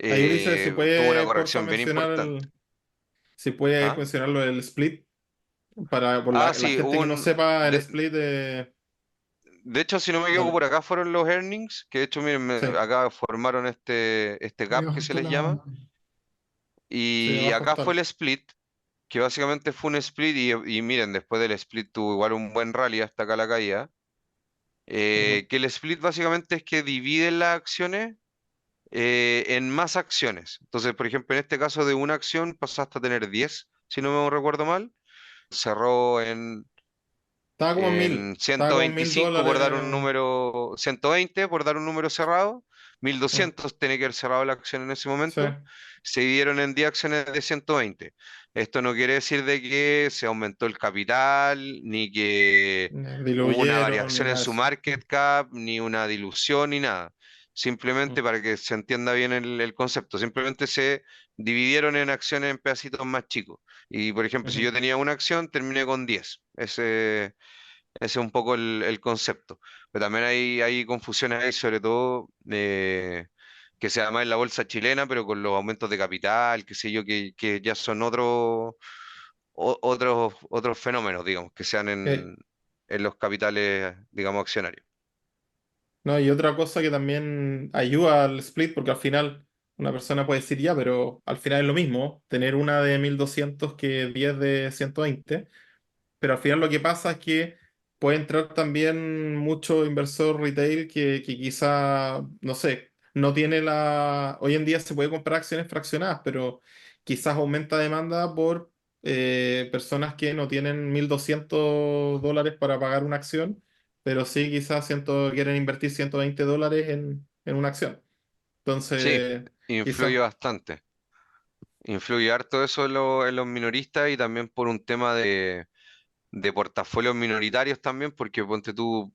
Ahí Ulises, si Tuvo una puede, porfa, corrección bien mencionar importante. si puede ¿Ah? mencionarlo del split, por la Sí, gente que no sepa el de, split de hecho, si no me equivoco, dale. por acá fueron los earnings, que de hecho, miren, Sí, acá formaron este Ahí gap que se bajito les llama. sí, Y abajo acá fue está. el split, que básicamente fue un split y miren, después del split tuvo igual un buen rally hasta acá la caída. Ujú, Que el split básicamente es que dividen las acciones en más acciones. Entonces, por ejemplo, en este caso de una acción pasaste a tener 10 si no me recuerdo mal. Cerró en estaba ciento como en mil veinticinco por dar un dólares. número, 120 por dar un número cerrado, mil Mm, doscientos tiene que haber cerrado la acción en ese sí, momento, se dividieron en 10 acciones de 120. Esto no quiere decir de que se aumentó el capital, ni que hubo una diluyeron ni variación en nada de su eso. market cap, ni una dilución, ni nada. Mm, Simplemente para que se entienda bien el concepto, simplemente se dividieron en acciones en pedacitos más chicos. Y por ejemplo, si ujú. yo tenía una acción, terminé con 10. Ese es un poco el concepto. Pero también hay confusiones ahí, sobre todo que se da más en la bolsa chilena, pero con los aumentos de capital, qué sé yo, que ya son otros fenómenos, digamos, que sean Ok. en los capitales, digamos, accionarios. No, y otra cosa que también ayuda al split, porque al final una persona puede decir ya, pero al final es lo mismo, tener una de 1200 que 10 de 120. Pero al final lo que pasa es que puede entrar también mucho inversor retail que quizá, no sé, no tiene la... Hoy en día se puede comprar acciones fraccionadas, pero quizás aumenta demanda por personas que no tienen 1200 dólares para pagar una acción, pero sí quizás quieren invertir 120 dólares en una acción. Sí, Entonces, influye quizás... bastante. Influye harto eso en los minoristas y también por un tema de portafolios minoritarios también, porque ponte tú,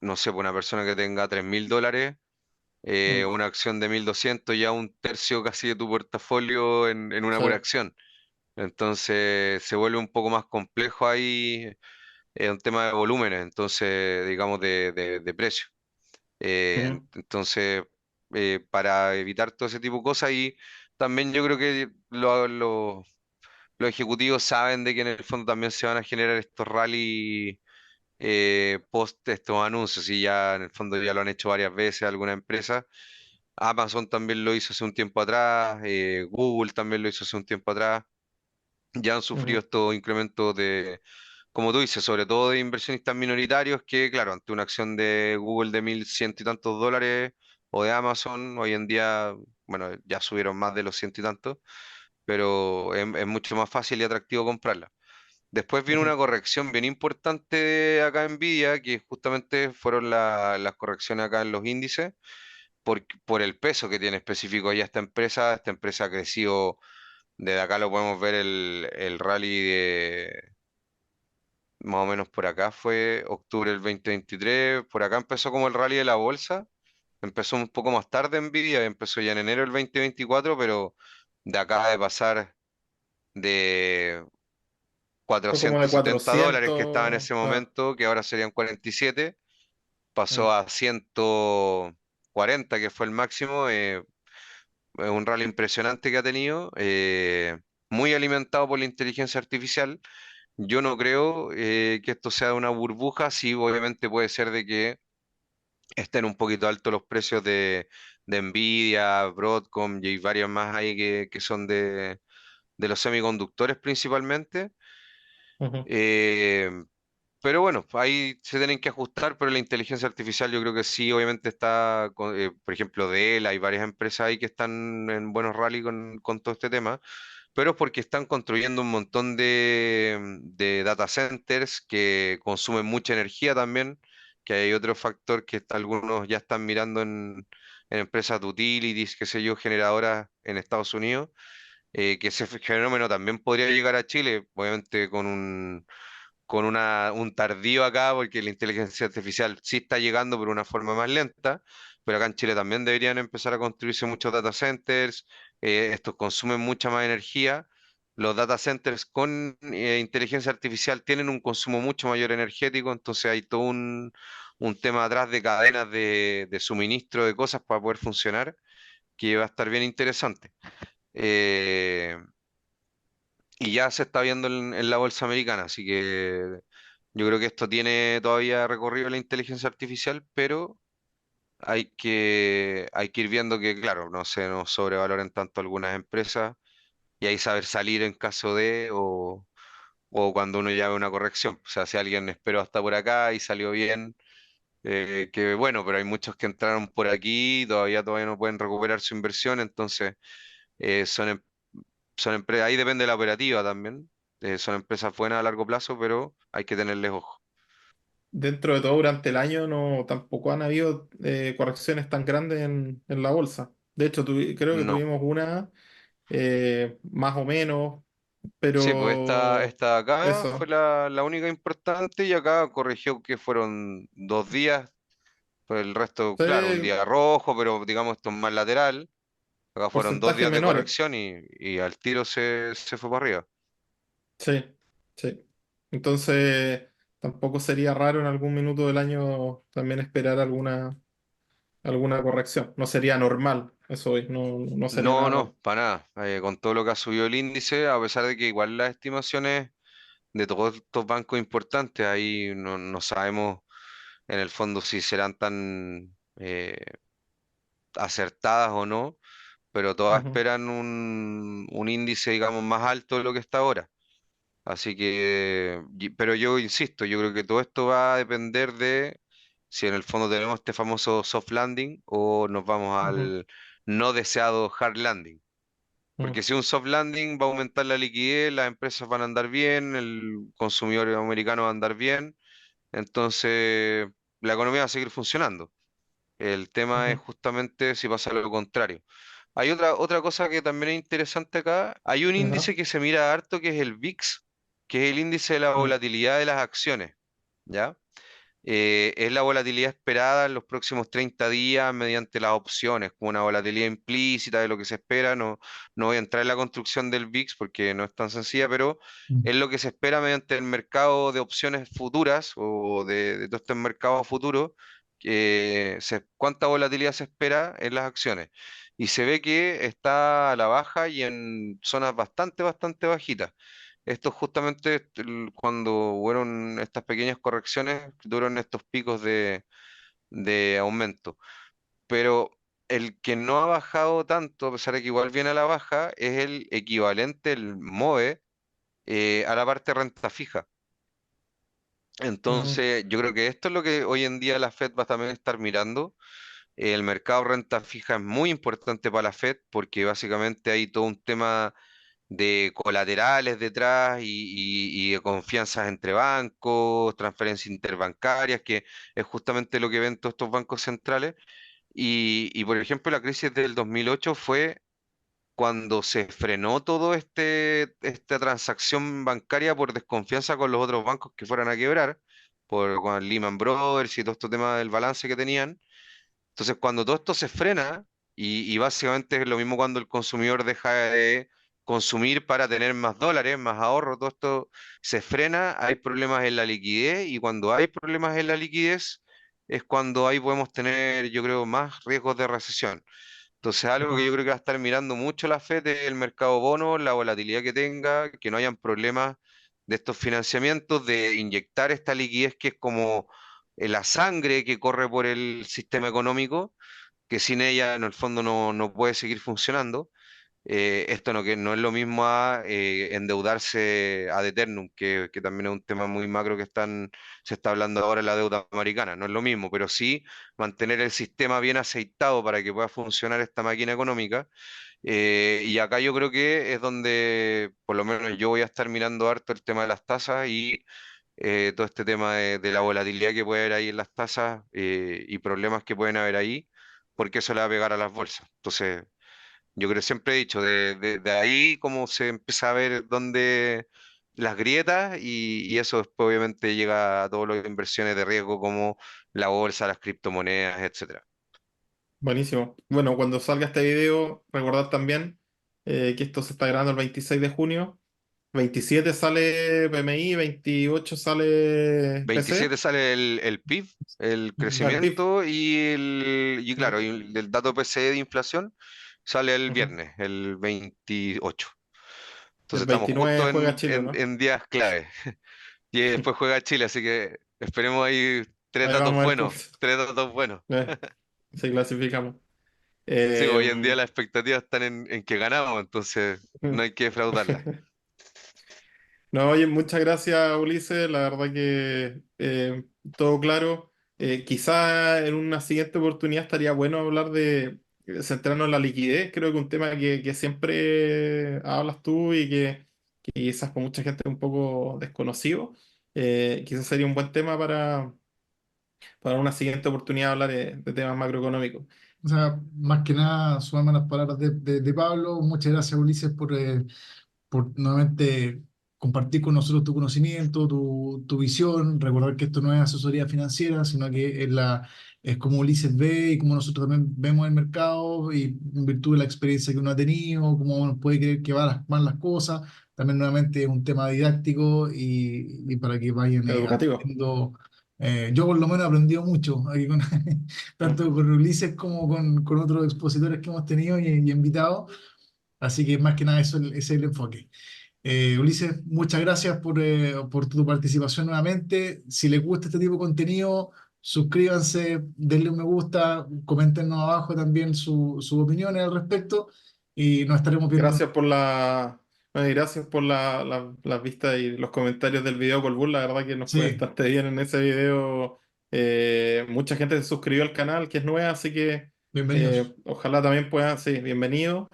no sé, por una persona que tenga 3.000 dólares, mm, una acción de 1.200 ya un tercio casi de tu portafolio en una sí, pura acción. Entonces se vuelve un poco más complejo ahí, un tema de volúmenes, entonces digamos de precio. ujú, Entonces, para evitar todo ese tipo de cosas y también yo creo que los ejecutivos saben de que en el fondo también se van a generar estos rally post estos anuncios y ya en el fondo ya lo han hecho varias veces alguna empresa. Amazon también lo hizo hace un tiempo atrás, Google también lo hizo hace un tiempo atrás. Ya han sufrido ujú. estos incrementos como tú dices, sobre todo de inversionistas minoritarios que, claro, ante una acción de Google de 1.100 y tantos dólares o de Amazon, hoy en día, bueno, ya subieron más de los ciento y tantos, pero es mucho más fácil y atractivo comprarla. Después vino Ujú. una corrección bien importante acá en Nvidia, que justamente fueron las correcciones acá en los índices, por el peso que tiene específico ya esta empresa. Esta empresa ha crecido, desde acá lo podemos ver el rally de, más o menos por acá fue octubre del 2023, por acá empezó como el rally de la bolsa, empezó un poco más tarde Nvidia, empezó ya en enero del 2024, pero de acá de pasar de Fue como de 470 dólares que estaba en 400, ese claro. momento, que ahora serían 47, Mm. pasó a 140, que fue el máximo. Es un rally impresionante que ha tenido, muy alimentado por la inteligencia artificial. Yo no creo que esto sea una burbuja, sí, obviamente puede ser de que estén un poquito altos los precios de Nvidia, Broadcom y hay varios más ahí que son de los semiconductores principalmente. Ujú. Eh, pero bueno, ahí se tienen que ajustar, pero la inteligencia artificial yo creo que sí, obviamente está, por ejemplo, de él, hay varias empresas ahí que están en buenos rally con todo este tema, pero es porque están construyendo un montón de data centers que consumen mucha energía también, que hay otro factor que algunos ya están mirando en empresas de utilities, qué sé yo, generadoras en Estados Unidos, que ese fenómeno también podría llegar a Chile, obviamente con un tardío acá, porque la inteligencia artificial sí está llegando por una forma más lenta, pero acá en Chile también deberían empezar a construirse muchos data centers. Estos consumen mucha más energía. Los data centers con inteligencia artificial tienen un consumo mucho mayor energético, entonces hay todo un tema atrás de cadenas de suministro de cosas para poder funcionar, que va a estar bien interesante. Eh, y ya se está viendo en la bolsa americana, así que yo creo que esto tiene todavía recorrido la inteligencia artificial, pero hay que ir viendo que, claro, no se nos sobrevaloren tanto algunas empresas y ahí saber salir en caso de o cuando uno ya ve una corrección. O sea, si alguien esperó hasta por acá y salió bien, que bueno, pero hay muchos que entraron por aquí y todavía no pueden recuperar su inversión, entonces eh, son, em- son empresas, ahí depende de la operativa también. Son empresas buenas a largo plazo, pero hay que tenerles ojo. Dentro de todo, durante el año no tampoco han habido correcciones tan grandes en la bolsa. De hecho, creo que No. tuvimos una más o menos, Sí, pues pero esta de acá fue eso. la única importante y acá corrigió que fueron 2 días, pues el resto, Sí, claro, un día rojo, pero digamos esto es más lateral. Acá fueron dos porcentajes días de menores. corrección y al tiro se fue para arriba. Sí, sí. Entonces, tampoco sería raro en algún minuto del año también esperar alguna corrección. No sería normal, eso hoy, no sería No, nada normal. no, para nada. Con todo lo que ha subido el índice, a pesar de que igual las estimaciones de todos estos bancos importantes, ahí no sabemos en el fondo si serán tan acertadas o no, pero todas Ujú, esperan un índice, digamos, más alto de lo que está ahora. Así que, pero yo insisto, yo creo que todo esto va a depender de si en el fondo tenemos este famoso soft landing o nos vamos ujú, al no deseado hard landing. Porque ujú, si un soft landing va a aumentar la liquidez, las empresas van a andar bien, el consumidor americano va a andar bien, entonces la economía va a seguir funcionando. El tema es ujú. justamente si pasa lo contrario. Hay otra cosa que también es interesante acá. Hay un Ajá, índice que se mira harto que es el VIX, que es el índice de la mm, volatilidad de las acciones, ¿ya? Es la volatilidad esperada en los próximos 30 días mediante las opciones, como una volatilidad implícita de lo que se espera. No voy a entrar en la construcción del VIX porque no es tan sencilla, pero Mm. es lo que se espera mediante el mercado de opciones futuras o de todos estos mercados futuros, cuánta volatilidad se espera en las acciones. Y se ve que está a la baja y en zonas bastante bajitas. Esto justamente cuando fueron estas pequeñas correcciones, duran estos picos de aumento. Pero el que no ha bajado tanto, a pesar de que igual viene a la baja, es el equivalente, el MOVE, a la parte renta fija. Ujú. Entonces, yo creo que esto es lo que hoy en día la Fed va a también estar mirando. El mercado renta fija es muy importante para la Fed porque básicamente hay todo un tema de colaterales detrás y de confianzas entre bancos, transferencias interbancarias, que es justamente lo que ven todos estos bancos centrales. Por ejemplo, la crisis del 2008 fue cuando se frenó todo esta transacción bancaria por desconfianza con los otros bancos que fueran a quebrar, con Lehman Brothers y todo este tema del balance que tenían. Entonces, cuando todo esto se frena, y básicamente es lo mismo cuando el consumidor deja de consumir para tener más dólares, más ahorro, todo esto se frena, hay problemas en la liquidez, y cuando hay problemas en la liquidez es cuando ahí podemos tener, yo creo, más riesgos de recesión. Entonces, algo que yo creo que va a estar mirando mucho la Fed es el mercado bono, la volatilidad que tenga, que no hayan problemas de estos financiamientos, de inyectar esta liquidez que es como la sangre que corre por el sistema económico, que sin ella en el fondo no puede seguir funcionando. Esto no, que no es lo mismo a endeudarse ad eternum, que también es un tema muy macro que se está hablando ahora en la deuda americana. No es lo mismo, pero sí mantener el sistema bien aceitado para que pueda funcionar esta máquina económica. Y acá yo creo que es donde, por lo menos yo voy a estar mirando harto el tema de las tasas y todo este tema de la volatilidad que puede haber ahí en las tasas, y problemas que pueden haber ahí, porque eso le va a pegar a las bolsas. Entonces, yo creo, siempre he dicho, de ahí como se empieza a ver dónde las grietas, y eso después obviamente llega a todas las inversiones de riesgo como la bolsa, las criptomonedas, etcétera. Buenísimo. Bueno, cuando salga este video, recordad también que esto se está grabando el 26 de junio. 27 sale PMI, 28 sale 27 PC, sale el PIB, el al PIB. crecimiento, y claro, y el dato PCE de inflación sale el Ujú. viernes, el 28. El Entonces estamos 29 justo juega en, Chile, en, ¿no? en días clave. Y después juega Chile, así que esperemos ahí tres Ahí datos vamos a ver cómo buenos, tres datos buenos. se clasificamos. Sí, hoy en día Eh, las expectativas están en que ganamos, entonces no hay que defraudarlas. No, oye, muchas gracias, Ulises. La verdad que todo claro. Quizá en una siguiente oportunidad estaría bueno hablar de centrarnos en la liquidez. Creo que un tema que siempre hablas tú y que quizás con mucha gente es un poco desconocido. Quizás sería un buen tema para una siguiente oportunidad hablar de temas macroeconómicos. O sea, más que nada, sumarme a las palabras de Pablo. Muchas gracias, Ulises, por nuevamente compartir con nosotros tu conocimiento, tu visión, recordar que esto no es asesoría financiera, sino que es como Ulises ve y como nosotros también vemos el mercado y en virtud de la experiencia que uno ha tenido, cómo uno puede creer que van las cosas. También nuevamente es un tema didáctico y para que vayan Educativo. aprendiendo. Yo por lo menos he aprendido mucho aquí tanto con Ulises como con otros expositores que hemos tenido y invitados. Así que más que nada ese es el enfoque. Ulises, muchas gracias por tu participación nuevamente. Si les gusta este tipo de contenido, suscríbanse, denle un me gusta, coméntenos abajo también sus opiniones al respecto y nos estaremos viendo. Gracias por gracias por las vistas y los comentarios del video Colbún. La verdad que nos fue Sí, bastante bien en ese video. Mucha gente se suscribió al canal, que es nueva, así que bienvenidos. ojalá también puedan, sí, bienvenidos.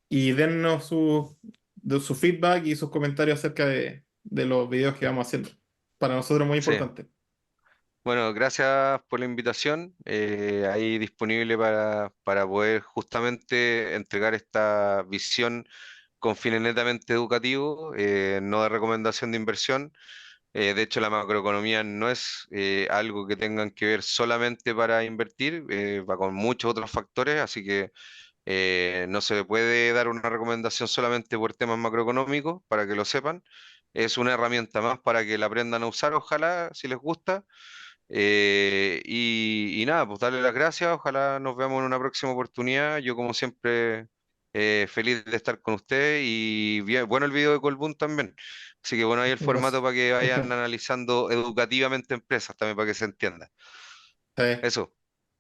Y dennos su feedback y sus comentarios acerca de los videos que vamos haciendo. Para nosotros es muy Sí. importante. Bueno, gracias por la invitación. Ahí disponible para poder justamente entregar esta visión con fines netamente educativos, no de recomendación de inversión. De hecho, la macroeconomía no es algo que tengan que ver solamente para invertir, va con muchos otros factores, así que no se puede dar una recomendación solamente por temas macroeconómicos, para que lo sepan. Es una herramienta más para que la aprendan a usar, ojalá, si les gusta. Y nada, pues darle las gracias, ojalá nos veamos en una próxima oportunidad. Yo como siempre feliz de estar con usted, y bueno el video de Colbún también. Así que bueno, ahí el formato Gracias. para que vayan analizando educativamente empresas también para que se entienda. Sí. Eso.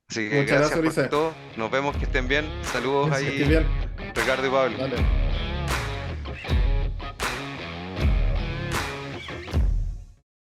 Así que Muchas gracias, gracias por Ulises. todo. Nos vemos, que estén bien. Saludos Que estés ahí, bien. Ricardo y Pablo. Dale.